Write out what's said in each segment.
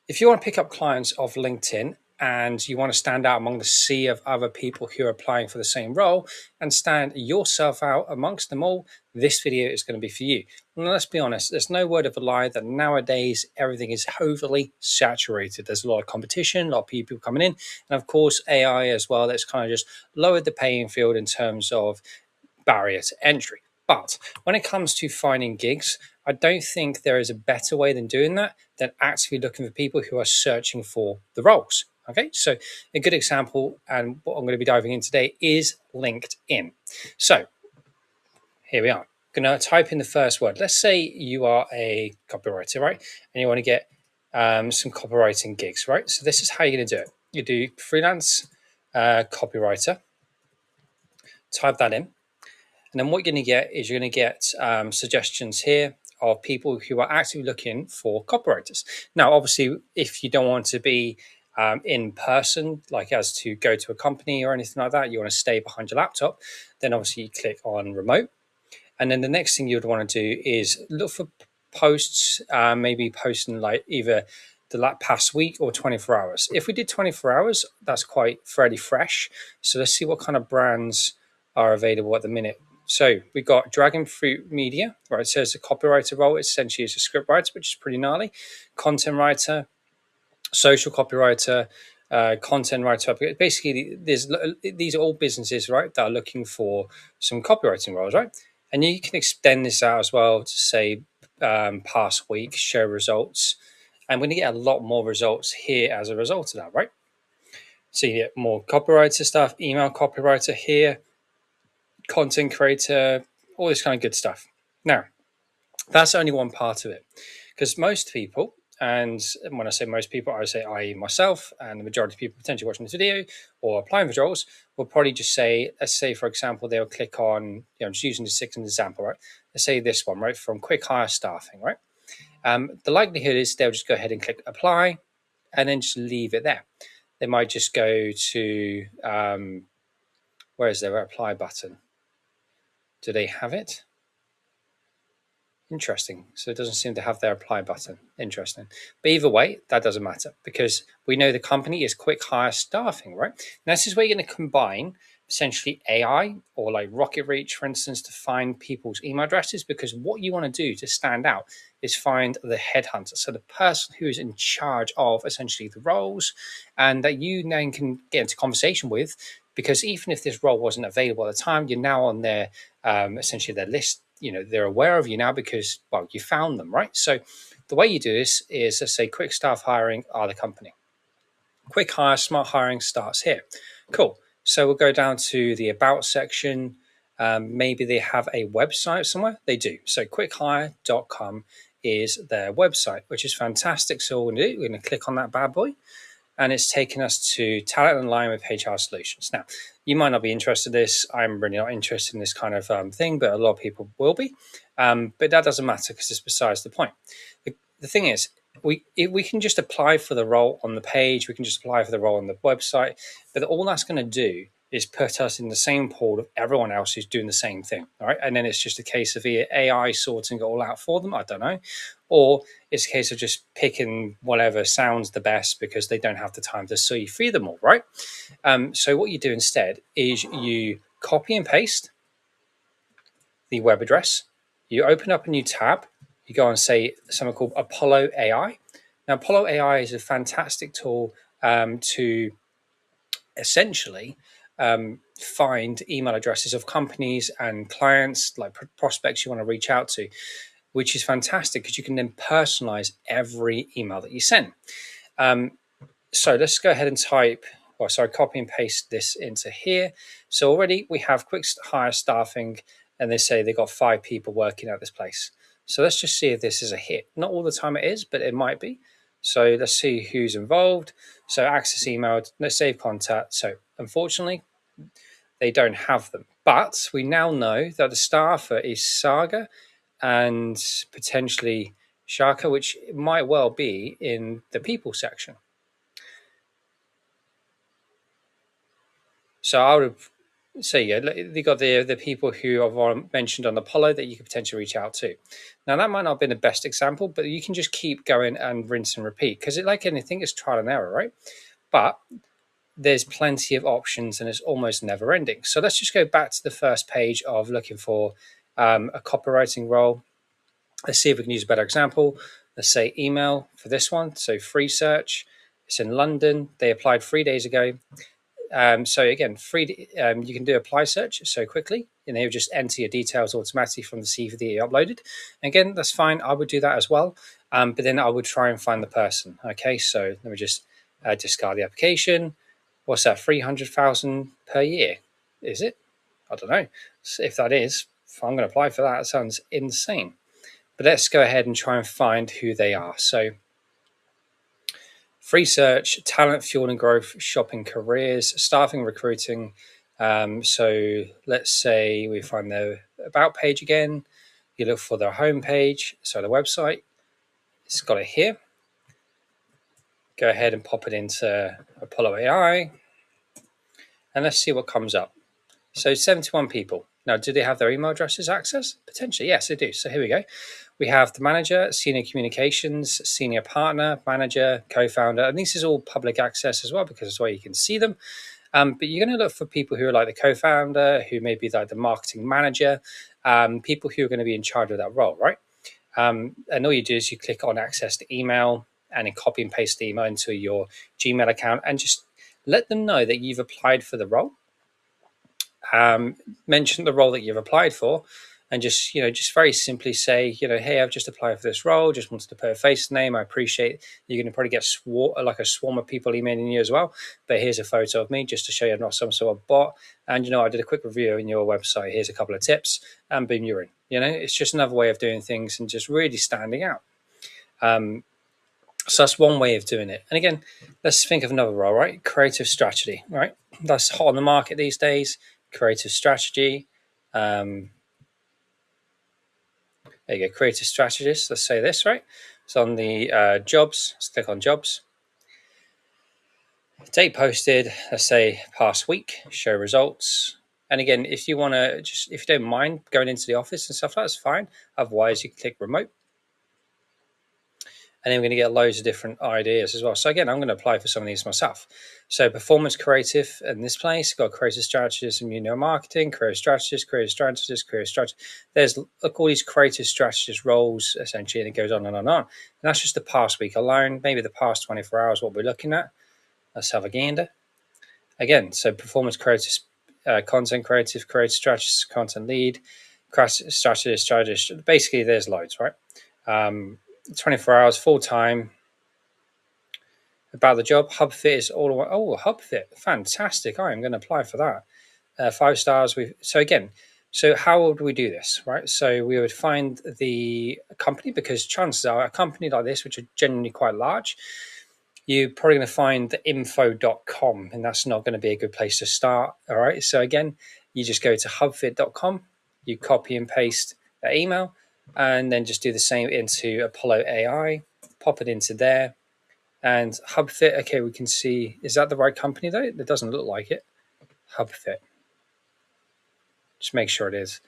If you want to pick up clients off LinkedIn and you want to stand out among the sea of other people who are applying for the same role and stand yourself out amongst them all, this video is going to be for you. And let's be honest, there's no word of a lie that nowadays everything is overly saturated. There's a lot of competition, a lot of people coming in, and of course AI as well. That's kind of just lowered the playing field in terms of barrier to entry. But when it comes to finding gigs, I don't think there is a better way than doing that than actually looking for people who are searching for the roles. Okay, so a good example, and what I'm going to be diving in today, is LinkedIn. So here we are. I'm going to type in the first word. Let's say you are a copywriter, right? And you want to get some copywriting gigs, right? So this is how you're going to do it. You do freelance copywriter, type that in. And then what you're going to get is you're going to get suggestions here of people who are actually looking for copywriters. Now, obviously, if you don't want to be in person, like as to go to a company or anything like that, you want to stay behind your laptop, then obviously you click on remote. And then the next thing you would want to do is look for posts, maybe posting like either the past week or 24 hours. If we did 24 hours, that's quite fairly fresh. So let's see what kind of brands are available at the minute. So we've got Dragon Fruit Media, right? It says a copywriter role. Essentially, it's a script writer, which is pretty gnarly. Content social copywriter, content writer. Basically, these are all businesses, right, that are looking for some copywriting roles, right? And you can extend this out as well to say past week, show results. And we're going to get a lot more results here as a result of that, right? So you get more copywriter stuff, email copywriter here, content creator, all this kind of good stuff. Now, that's only one part of it, because most people, and when I say most people, I say i.e. myself and the majority of people potentially watching this video or applying for jobs, will probably just say, let's say for example, they'll click on, I'm just using this as an example, right? Let's say this one, right, from quick hire staffing, right? The likelihood is they'll just go ahead and click apply and then just leave it there. They might just go to, where is their apply button? Do they have it? Interesting. So it doesn't seem to have their apply button. Interesting. But either way, that doesn't matter because we know the company is quick hire staffing, right? Now, this is where you're going to combine essentially AI or like Rocket Reach, for instance, to find people's email addresses, because what you want to do to stand out is find the headhunter. So the person who is in charge of essentially the roles and that you then can get into conversation with, because even if this role wasn't available at the time, you're now on their essentially their list. They're aware of you now because, well, you found them, right? So the way you do this is, let's say, quick staff hiring are the company. Quick hire, smart hiring starts here. Cool. So we'll go down to the about section. Maybe they have a website somewhere. They do. So quickhire.com is their website, which is fantastic. So what we're going to click on that bad boy, and it's taken us to talent in line with HR solutions. Now, you might not be interested in this. I'm really not interested in this kind of thing, but a lot of people will be. But that doesn't matter because it's besides the point. The thing is, we can just apply for the role on the page. We can just apply for the role on the website. But all that's going to do is put us in the same pool of everyone else who's doing the same thing. All right. And then it's just a case of either AI sorting it all out for them. I don't know. Or it's a case of just picking whatever sounds the best because they don't have the time to see through them all, right? So what you do instead is you copy and paste the web address. You open up a new tab. You go and say something called Apollo AI. Now, Apollo AI is a fantastic tool to essentially find email addresses of companies and clients, like prospects you want to reach out to, which is fantastic because you can then personalize every email that you send. So let's go ahead and copy and paste this into here. So already we have quick hire staffing, and they say they've got 5 people working at this place. So let's just see if this is a hit. Not all the time it is, but it might be. So let's see who's involved. So access email, let's save contact. So unfortunately, they don't have them. But we now know that the staffer is Saga and potentially Shaka, which might well be in the people section. So I would have So yeah, you got the people who I've mentioned on Apollo that you could potentially reach out to. Now that might not have been the best example, but you can just keep going and rinse and repeat because it, like anything, is trial and error, right? But there's plenty of options and it's almost never ending. So let's just go back to the first page of looking for a copywriting role. Let's see if we can use a better example. Let's say email for this one. So free search. It's in London. They applied 3 days ago. So again, you can do apply search so quickly, and they'll just enter your details automatically from the CV that you uploaded. Again, that's fine. I would do that as well, but then I would try and find the person. Okay, so let me just discard the application. What's that? 300,000 per year? Is it? I don't know. So if that is, if I'm going to apply for that, it sounds insane. But let's go ahead and try and find who they are. So free search, talent, fuel and growth, shopping, careers, staffing, recruiting. So let's say we find the about page again. You look for their home page, so the website. It's got it here. Go ahead and pop it into Apollo AI. And let's see what comes up. So 71 people. Now, do they have their email addresses access? Potentially, yes, they do. So here we go. We have the manager, senior communications, senior partner, manager, co-founder, and this is all public access as well because it's where you can see them. But you're going to look for people who are like the co-founder, who may be like the marketing manager, people who are going to be in charge of that role, right? And all you do is you click on access to email and then copy and paste the email into your Gmail account and just let them know that you've applied for the role. Mention the role that you've applied for, and just very simply say, hey, I've just applied for this role. Just wanted to put a face name. I appreciate you're going to probably get like a swarm of people emailing you as well. But here's a photo of me just to show you I'm not some sort of bot. And I did a quick review in your website. Here's a couple of tips, and boom, you're in. It's just another way of doing things and just really standing out. So that's one way of doing it. And again, let's think of another role, right? Creative strategy, right? That's hot on the market these days. Creative strategy. There you go, creative strategist. Let's say this, right? So on the jobs, let's click on jobs. Date posted, let's say past week, show results. And again, if you want to if you don't mind going into the office and stuff, that's fine. Otherwise, you can click remote. And then we're going to get loads of different ideas as well. So again, I'm going to apply for some of these myself. So performance creative in this place, got creative strategist and marketing, creative strategist. There's all these creative strategist roles essentially, and it goes on and on and on. And that's just the past week alone, maybe the past 24 hours, what we're looking at. Let's have a gander. Again, so performance creative, content creative strategist, content lead, strategist. Basically, there's loads, right? 24 hours, full time. About the job, HubFit is all the way. Oh, HubFit, fantastic! I am going to apply for that. 5 stars. So how would we do this, right? So we would find the company, because chances are a company like this, which are generally quite large, you're probably going to find the info.com, and that's not going to be a good place to start. All right. So again, you just go to hubfit.com, you copy and paste the email, and then just do the same into Apollo AI, pop it into there. And HubFit, okay, we can see, is that the right company though? It doesn't look like it. HubFit. Just make sure it is.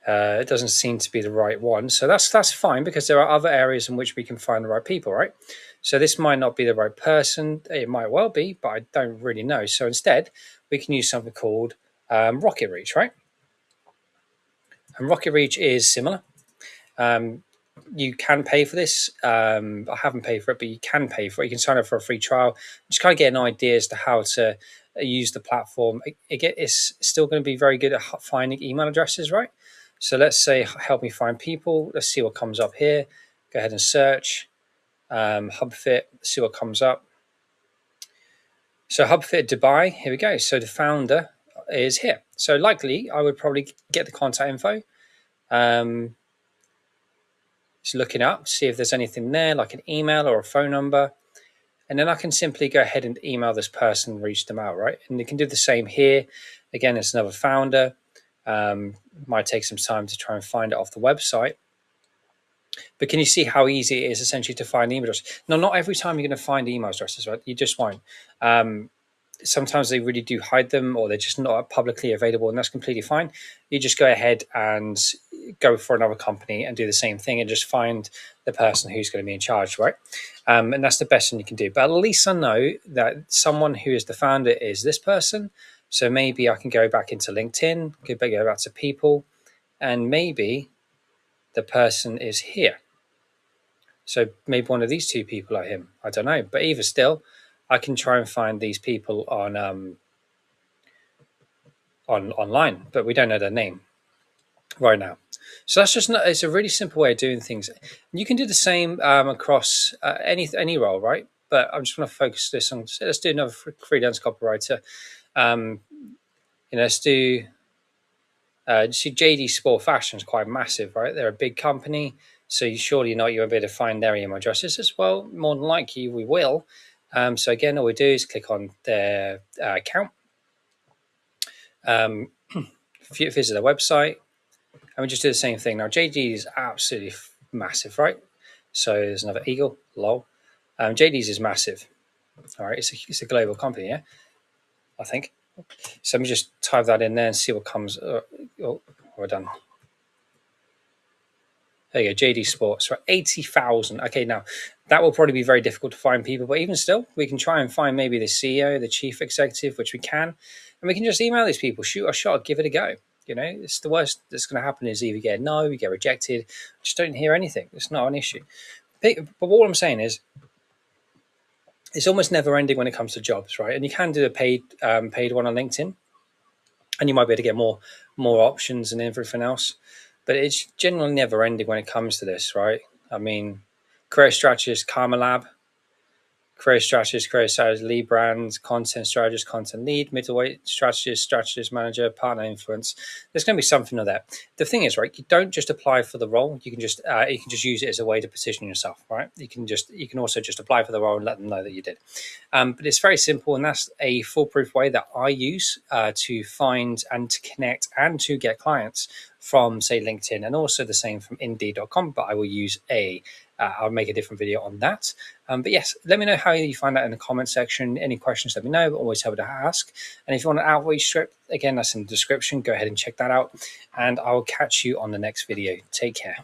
It doesn't seem to be the right one. So that's fine, because there are other areas in which we can find the right people, right? So this might not be the right person. It might well be, but I don't really know. So instead, we can use something called Rocket Reach, right? And Rocket Reach is similar. You can pay for this. I haven't paid for it, but you can pay for it. You can sign up for a free trial. Just kind of get an idea as to how to use the platform. It's still going to be very good at finding email addresses, right? So let's say, help me find people. Let's see what comes up here. Go ahead and search HubFit. See what comes up. So HubFit Dubai. Here we go. So the founder is here. So likely, I would probably get the contact info. Just looking up, see if there's anything there, like an email or a phone number. And then I can simply go ahead and email this person, reach them out, right? And you can do the same here. Again, it's another founder. Might take some time to try and find it off the website. But can you see how easy it is essentially to find email addresses? Now, not every time you're going to find email addresses, right? You just won't. sometimes they really do hide them, or they're just not publicly available, and that's completely fine. You just go ahead and go for another company and do the same thing, and just find the person who's going to be in charge, right? And that's the best thing you can do. But at least I know that someone who is the founder is this person. So maybe I can go back into LinkedIn, go back to people, and maybe the person is here. So maybe one of these two people are him. I don't know. But either still, I can try and find these people on online, but we don't know their name right now. So that's just not, it's a really simple way of doing things. You can do the same across any role, right? But I'm just going to focus this on. So let's do another freelance copywriter. Let's do. See, JD Sport Fashion is quite massive, right? They're a big company, so you surely know you'll be able to find their email addresses as well. More than likely, we will. So again, all we do is click on their account, visit their website, and we just do the same thing. Now, JD is absolutely massive, right? So there's another eagle, lol. JD's is massive. All right, it's a global company, yeah, I think. So let me just type that in there and see what comes. We're done. There you go, JD Sports, right? 80,000. Okay, now that will probably be very difficult to find people, but even still, we can try and find maybe the CEO, the chief executive, which we can, and we can just email these people, shoot a shot, give it a go. It's the worst that's going to happen is either get no, you get rejected, just don't hear anything. It's not an issue. But what I'm saying is, it's almost never ending when it comes to jobs, right? And you can do a paid one on LinkedIn, and you might be able to get more options and everything else. But it's generally never ending when it comes to this, right? I mean, career strategist, Karma Lab, career strategist, lead brand, content strategist, content lead, middleweight strategist manager, partner influence. There's going to be something of that. The thing is, right, you don't just apply for the role. You can just use it as a way to position yourself, right? You can also just apply for the role and let them know that you did. But it's very simple, and that's a foolproof way that I use to find and to connect and to get clients from, say, LinkedIn, and also the same from Indeed.com. But I will use I'll make a different video on that. But yes, let me know how you find that in the comment section. Any questions, let me know. Always happy to ask. And if you want an outreach script, again, that's in the description. Go ahead and check that out. And I will catch you on the next video. Take care.